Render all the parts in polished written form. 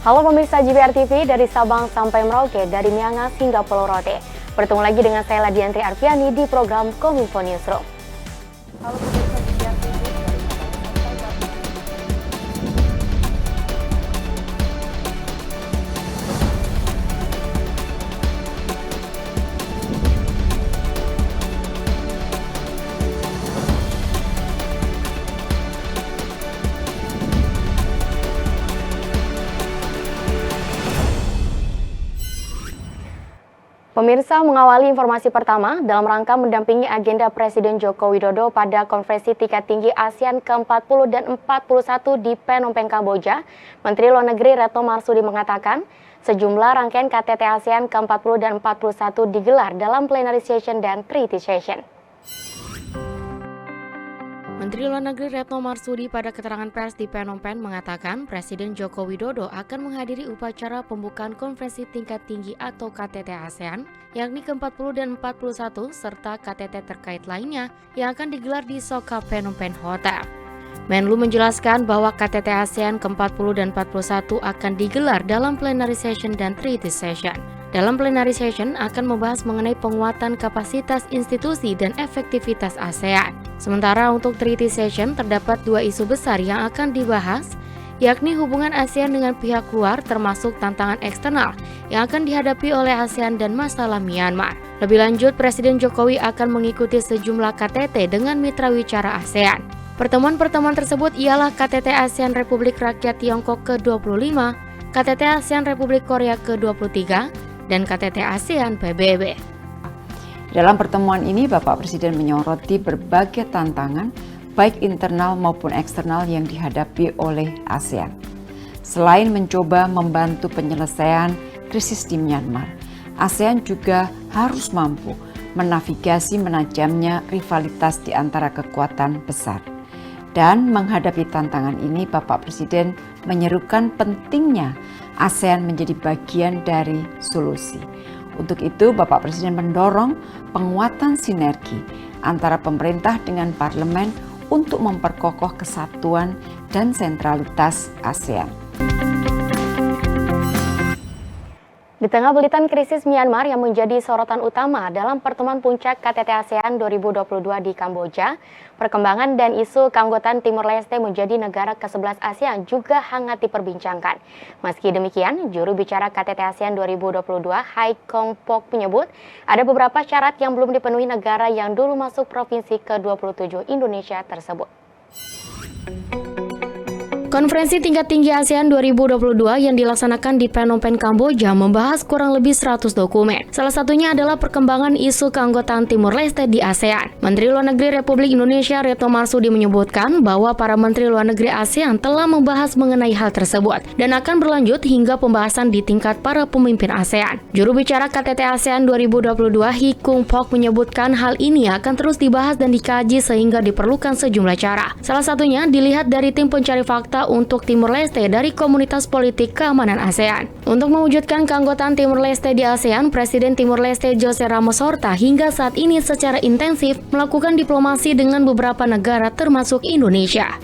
Halo pemirsa JBR TV, dari Sabang sampai Merauke, dari Miangas hingga Pulau Rote. Bertemu lagi dengan saya Ladiantri Arfiani di program Kominfo Newsroom. Halo pemirsa JBR TV, dari Sabang sampai Merauke. Pemirsa, mengawali informasi pertama dalam rangka mendampingi agenda Presiden Joko Widodo pada konferensi tingkat tinggi ASEAN ke-40 dan 41 di Phnom Penh, Kamboja, Menteri Luar Negeri Retno Marsudi mengatakan sejumlah rangkaian KTT ASEAN ke-40 dan 41 digelar dalam plenary session dan treaty session. Menteri Luar Negeri Retno Marsudi pada keterangan pers di Phnom Penh mengatakan Presiden Joko Widodo akan menghadiri upacara pembukaan konferensi tingkat tinggi atau KTT ASEAN, yakni ke-40 dan 41, serta KTT terkait lainnya yang akan digelar di Soka Phnom Penh Hotel. Menlu menjelaskan bahwa KTT ASEAN ke-40 dan 41 akan digelar dalam plenary session dan treaty session. Dalam plenary session akan membahas mengenai penguatan kapasitas institusi dan efektivitas ASEAN. Sementara untuk treaty session terdapat dua isu besar yang akan dibahas, yakni hubungan ASEAN dengan pihak luar termasuk tantangan eksternal yang akan dihadapi oleh ASEAN dan masalah Myanmar. Lebih lanjut, Presiden Jokowi akan mengikuti sejumlah KTT dengan mitra wicara ASEAN. Pertemuan-pertemuan tersebut ialah KTT ASEAN Republik Rakyat Tiongkok ke-25, KTT ASEAN Republik Korea ke-23, dan KTT ASEAN PBB. Dalam pertemuan ini, Bapak Presiden menyoroti berbagai tantangan, baik internal maupun eksternal yang dihadapi oleh ASEAN. Selain mencoba membantu penyelesaian krisis di Myanmar, ASEAN juga harus mampu menavigasi menajamnya rivalitas di antara kekuatan besar. Dan menghadapi tantangan ini, Bapak Presiden menyerukan pentingnya ASEAN menjadi bagian dari solusi. Untuk itu, Bapak Presiden mendorong penguatan sinergi antara pemerintah dengan parlemen untuk memperkokoh kesatuan dan sentralitas ASEAN. Di tengah belitan krisis Myanmar yang menjadi sorotan utama dalam pertemuan puncak KTT ASEAN 2022 di Kamboja, perkembangan dan isu keanggotaan Timor Leste menjadi negara ke-11 ASEAN juga hangat diperbincangkan. Meski demikian, juru bicara KTT ASEAN 2022 Hai Kong Pok menyebut ada beberapa syarat yang belum dipenuhi negara yang dulu masuk provinsi ke-27 Indonesia tersebut. Konferensi tingkat tinggi ASEAN 2022 yang dilaksanakan di Phnom Penh, Kamboja membahas kurang lebih 100 dokumen. Salah satunya adalah perkembangan isu keanggotaan Timor Leste di ASEAN. Menteri Luar Negeri Republik Indonesia Retno Marsudi menyebutkan bahwa para Menteri Luar Negeri ASEAN telah membahas mengenai hal tersebut dan akan berlanjut hingga pembahasan di tingkat para pemimpin ASEAN. Juru bicara KTT ASEAN 2022 Hai Kong Pok menyebutkan hal ini akan terus dibahas dan dikaji sehingga diperlukan sejumlah cara. Salah satunya dilihat dari tim pencari fakta untuk Timor Leste dari Komunitas Politik Keamanan ASEAN. Untuk mewujudkan keanggotaan Timor Leste di ASEAN, Presiden Timor Leste Jose Ramos Horta hingga saat ini secara intensif melakukan diplomasi dengan beberapa negara termasuk Indonesia.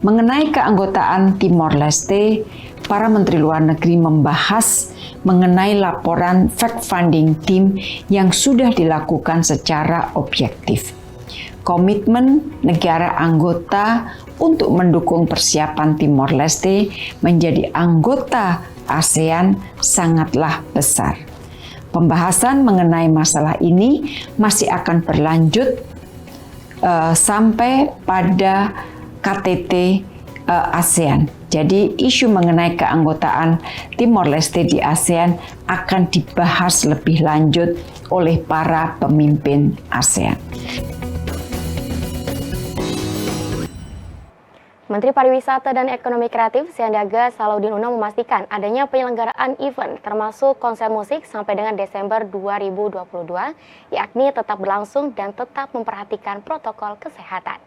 Mengenai keanggotaan Timor Leste, para Menteri Luar Negeri membahas mengenai laporan fact-finding team yang sudah dilakukan secara objektif. Komitmen negara anggota untuk mendukung persiapan Timor Leste menjadi anggota ASEAN sangatlah besar. Pembahasan mengenai masalah ini masih akan berlanjut sampai pada KTT ASEAN. Jadi isu mengenai keanggotaan Timor Leste di ASEAN akan dibahas lebih lanjut oleh para pemimpin ASEAN. Menteri Pariwisata dan Ekonomi Kreatif Sandiaga Salahuddin Uno memastikan adanya penyelenggaraan event termasuk konser musik sampai dengan Desember 2022, yakni tetap berlangsung dan tetap memperhatikan protokol kesehatan.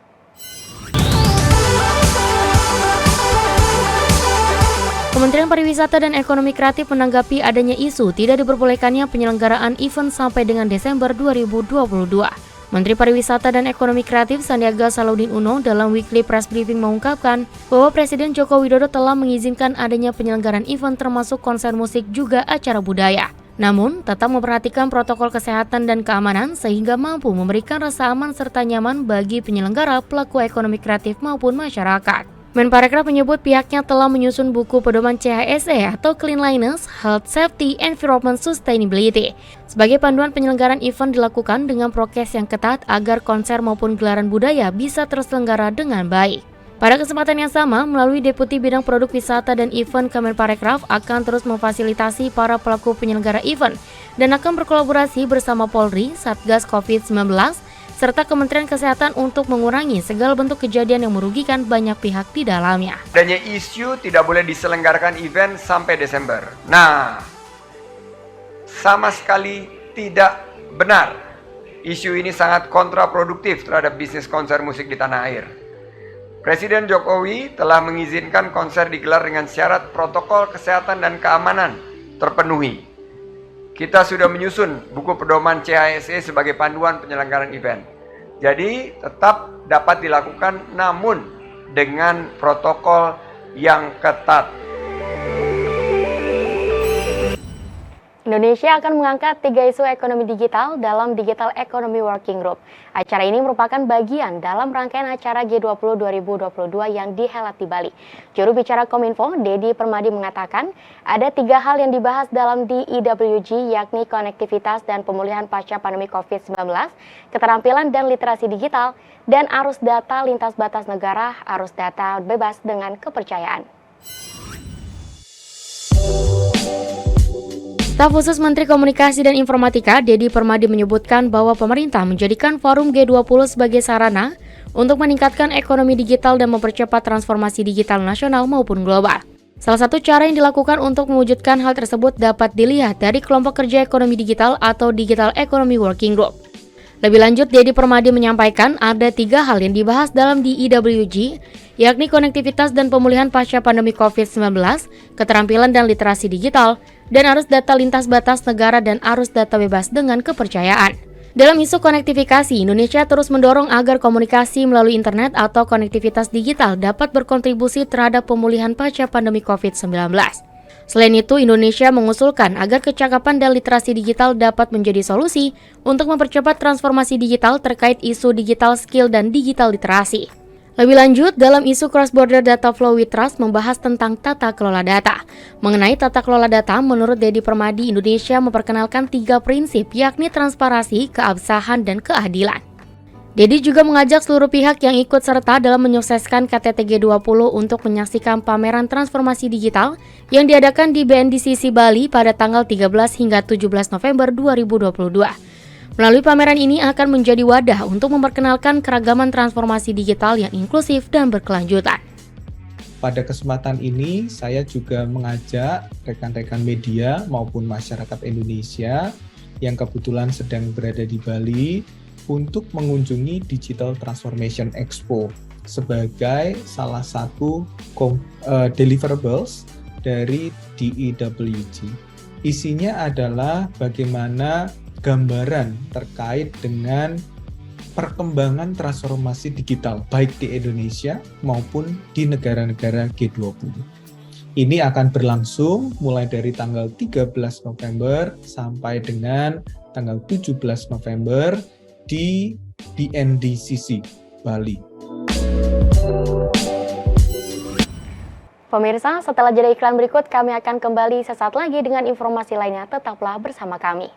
Kementerian Pariwisata dan Ekonomi Kreatif menanggapi adanya isu tidak diperbolehkannya penyelenggaraan event sampai dengan Desember 2022. Menteri Pariwisata dan Ekonomi Kreatif Sandiaga Salahuddin Uno dalam weekly press briefing mengungkapkan bahwa Presiden Joko Widodo telah mengizinkan adanya penyelenggaraan event termasuk konser musik juga acara budaya. Namun, tetap memperhatikan protokol kesehatan dan keamanan sehingga mampu memberikan rasa aman serta nyaman bagi penyelenggara, pelaku ekonomi kreatif maupun masyarakat. Menparekraf menyebut pihaknya telah menyusun buku pedoman CHSE atau Cleanliness, Health Safety, Environment Sustainability. Sebagai panduan penyelenggaraan event dilakukan dengan prokes yang ketat agar konser maupun gelaran budaya bisa terselenggara dengan baik. Pada kesempatan yang sama, melalui Deputi Bidang Produk Wisata dan Event Kemenparekraf akan terus memfasilitasi para pelaku penyelenggara event dan akan berkolaborasi bersama Polri, Satgas COVID-19, serta Kementerian Kesehatan untuk mengurangi segala bentuk kejadian yang merugikan banyak pihak di dalamnya. Adanya isu tidak boleh diselenggarakan event sampai Desember. Nah, sama sekali tidak benar. Isu ini sangat kontraproduktif terhadap bisnis konser musik di tanah air. Presiden Jokowi telah mengizinkan konser digelar dengan syarat protokol kesehatan dan keamanan terpenuhi. Kita sudah menyusun buku pedoman CHSE sebagai panduan penyelenggaraan event. Jadi tetap dapat dilakukan namun dengan protokol yang ketat. Indonesia akan mengangkat 3 isu ekonomi digital dalam Digital Economy Working Group. Acara ini merupakan bagian dalam rangkaian acara G20 2022 yang dihelat di Bali. Juru bicara Kominfo, Dedi Permadi mengatakan, ada 3 hal yang dibahas dalam DEWG, yakni konektivitas dan pemulihan pasca pandemi COVID-19, keterampilan dan literasi digital, dan arus data lintas batas negara, arus data bebas dengan kepercayaan. Staf khusus Menteri Komunikasi dan Informatika, Dedi Permadi menyebutkan bahwa pemerintah menjadikan forum G20 sebagai sarana untuk meningkatkan ekonomi digital dan mempercepat transformasi digital nasional maupun global. Salah satu cara yang dilakukan untuk mewujudkan hal tersebut dapat dilihat dari kelompok kerja ekonomi digital atau Digital Economy Working Group. Lebih lanjut, Dedi Permadi menyampaikan ada 3 hal yang dibahas dalam DEWG, yakni konektivitas dan pemulihan pasca pandemi COVID-19, keterampilan dan literasi digital, dan arus data lintas batas negara dan arus data bebas dengan kepercayaan. Dalam isu konektifikasi, Indonesia terus mendorong agar komunikasi melalui internet atau konektivitas digital dapat berkontribusi terhadap pemulihan pasca pandemi COVID-19. Selain itu, Indonesia mengusulkan agar kecakapan dan literasi digital dapat menjadi solusi untuk mempercepat transformasi digital terkait isu digital skill dan digital literasi. Lebih lanjut, dalam isu cross-border data flow with trust membahas tentang tata kelola data. Mengenai tata kelola data, menurut Dedi Permadi, Indonesia memperkenalkan 3 prinsip, yakni transparansi, keabsahan, dan keadilan. Dedi juga mengajak seluruh pihak yang ikut serta dalam menyukseskan KTT G20 untuk menyaksikan pameran transformasi digital yang diadakan di BNDCC Bali pada tanggal 13 hingga 17 November 2022. Melalui pameran ini akan menjadi wadah untuk memperkenalkan keragaman transformasi digital yang inklusif dan berkelanjutan. Pada kesempatan ini, saya juga mengajak rekan-rekan media maupun masyarakat Indonesia yang kebetulan sedang berada di Bali untuk mengunjungi Digital Transformation Expo sebagai salah satu deliverables dari DEWG. Isinya adalah bagaimana gambaran terkait dengan perkembangan transformasi digital baik di Indonesia maupun di negara-negara G20. Ini akan berlangsung mulai dari tanggal 13 November sampai dengan tanggal 17 November di BNDCC Bali. Pemirsa, setelah jeda iklan berikut, kami akan kembali sesaat lagi dengan informasi lainnya. Tetaplah bersama kami.